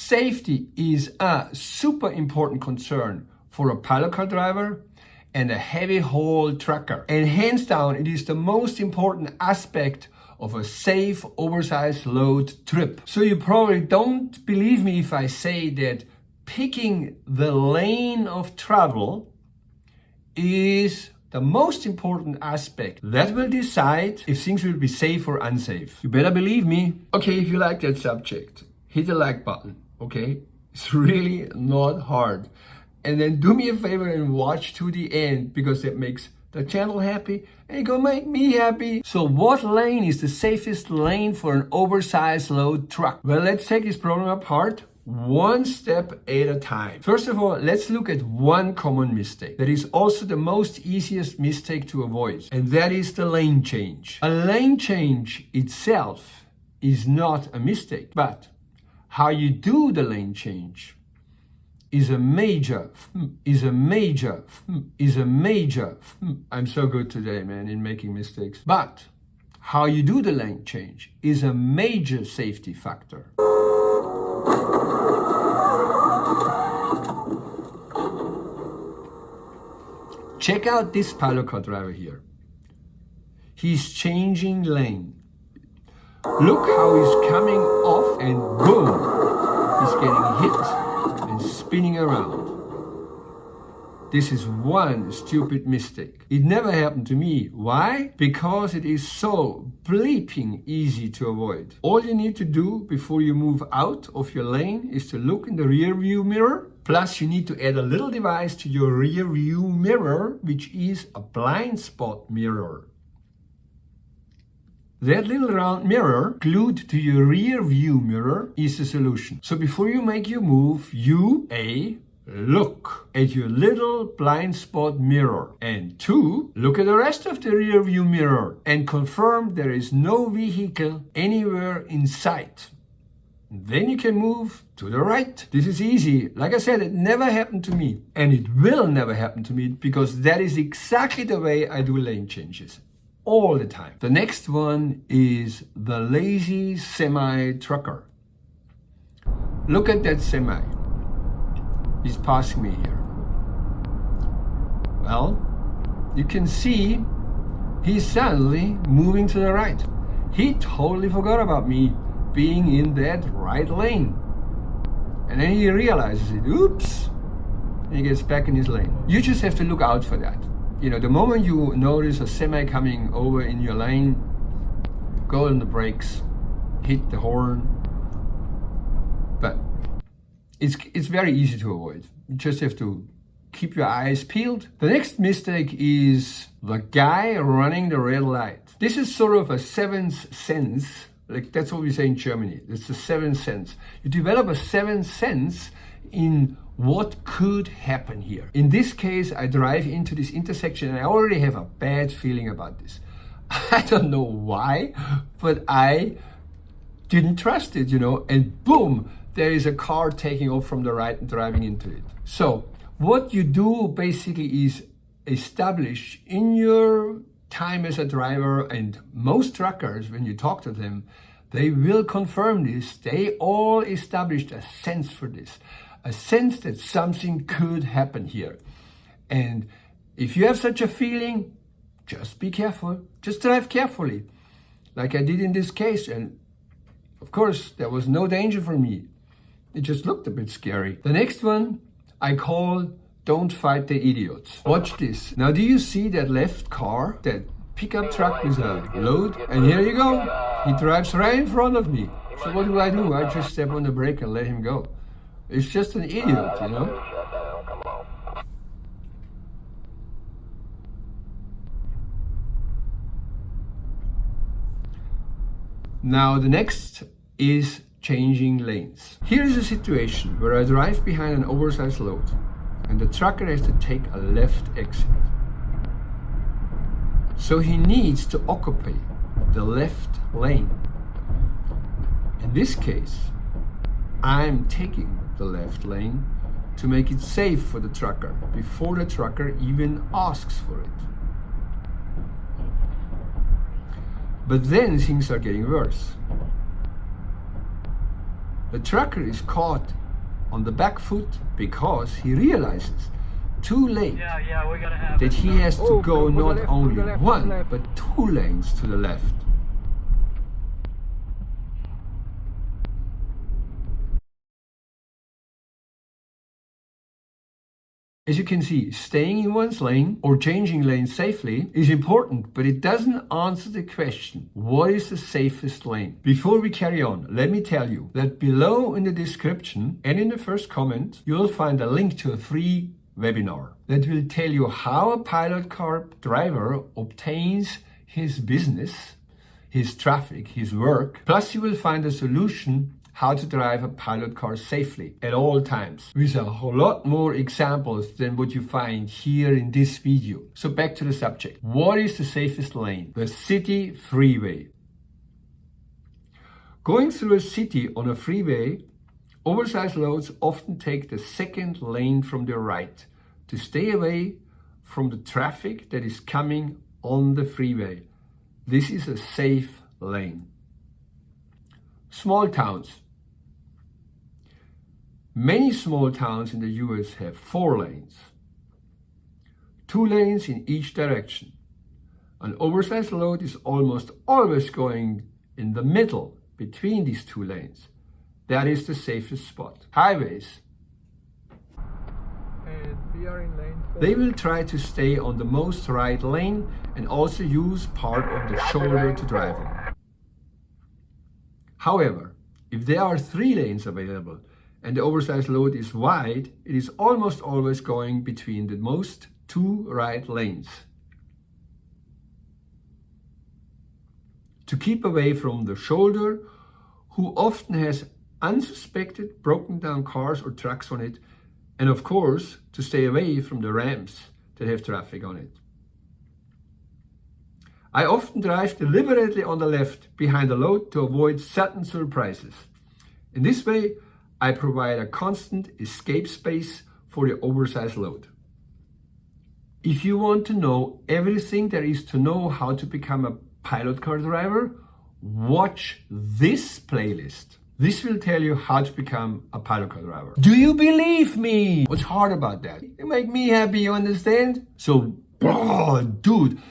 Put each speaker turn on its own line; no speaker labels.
Safety is a super important concern for a pilot car driver and a heavy haul trucker. And hands down, it is the most important aspect of a safe, oversized load trip. So you probably don't believe me if I say that picking the lane of travel is the most important aspect that will decide if things will be safe or unsafe. You better believe me. Okay, if you like that subject, hit the like button, okay? It's really not hard. And then do me a favor and watch to the end, because it makes the channel happy and it's gonna make me happy. So what lane is the safest lane for an oversized load truck? Well, let's take this problem apart one step at a time. First of all, let's look at one common mistake that is also the most easiest mistake to avoid, and that is the lane change. A lane change itself is not a mistake, but how you do the lane change is a major. I'm so good today, man, in making mistakes. But how you do the lane change is a major safety factor. Check out this pilot car driver here. He's changing lane. Look how he's coming off and boom, he's getting hit and spinning around. This is one stupid mistake. It never happened to me. Why? Because it is so bleeping easy to avoid. All you need to do before you move out of your lane is to look in the rear view mirror. Plus, you need to add a little device to your rear view mirror, which is a blind spot mirror. That little round mirror glued to your rear view mirror is the solution. So before you make your move, you look at your little blind spot mirror, and 2, look at the rest of the rear view mirror and confirm there is no vehicle anywhere in sight. Then you can move to the right. This is easy. Like I said, it never happened to me, and it will never happen to me, because that is exactly the way I do lane changes all the time. The next one is the lazy semi trucker. Look at that semi. He's passing me here. Well, you can see he's suddenly moving to the right. He totally forgot about me being in that right lane. And then he realizes it, oops, and he gets back in his lane. You just have to look out for that. You know, the moment you notice a semi coming over in your lane, go on the brakes, hit the horn. But it's very easy to avoid. You just have to keep your eyes peeled. The next mistake is the guy running the red light. This is sort of a seventh sense. Like, that's what we say in Germany. It's the seventh sense. You develop a seventh sense in what could happen here. In this case, I drive into this intersection and I already have a bad feeling about this. I don't know why, but I didn't trust it, you know, and boom, there is a car taking off from the right and driving into it. So what you do basically is establish in your time as a driver, and most truckers, when you talk to them, they will confirm this. They all established a sense for this, a sense that something could happen here. And if you have such a feeling, just be careful. Just drive carefully, like I did in this case. And of course, there was no danger for me. It just looked a bit scary. The next one I call don't fight the idiots. Watch this. Now, do you see that left car, that pickup truck with a load? And here you go. He drives right in front of me. So what do? I just step on the brake and let him go. It's just an idiot, you know? Now, the next is changing lanes. Here is a situation where I drive behind an oversized load and the trucker has to take a left exit. So he needs to occupy the left lane. In this case, I'm taking the left lane to make it safe for the trucker before the trucker even asks for it. But then things are getting worse. The trucker is caught on the back foot because he realizes too late that he has to go not only one but 2 lanes to the left. As you can see, staying in one's lane or changing lanes safely is important, but it doesn't answer the question, what is the safest lane? Before we carry on, let me tell you that below in the description and in the first comment, you'll find a link to a free webinar that will tell you how a pilot car driver obtains his business, his traffic, his work. Plus you will find a solution how to drive a pilot car safely at all times, with a whole lot more examples than what you find here in this video. So back to the subject. What is the safest lane? The city freeway. Going through a city on a freeway, oversized loads often take the second lane from the right to stay away from the traffic that is coming on the freeway. This is a safe lane. Small towns. Many small towns in the US have 4 lanes. 2 lanes in each direction. An oversized load is almost always going in the middle between these 2 lanes. That is the safest spot. Highways.
And we are in lane 4.
They will try to stay on the most right lane and also use part of the shoulder to drive on. However, if there are 3 lanes available and the oversized load is wide, it is almost always going between the most 2 right lanes. To keep away from the shoulder, who often has unsuspected broken down cars or trucks on it, and of course, to stay away from the ramps that have traffic on it. I often drive deliberately on the left behind the load to avoid sudden surprises. In this way, I provide a constant escape space for the oversized load. If you want to know everything there is to know how to become a pilot car driver, watch this playlist. This will tell you how to become a pilot car driver. Do you believe me? What's hard about that? You make me happy, you understand? So, dude,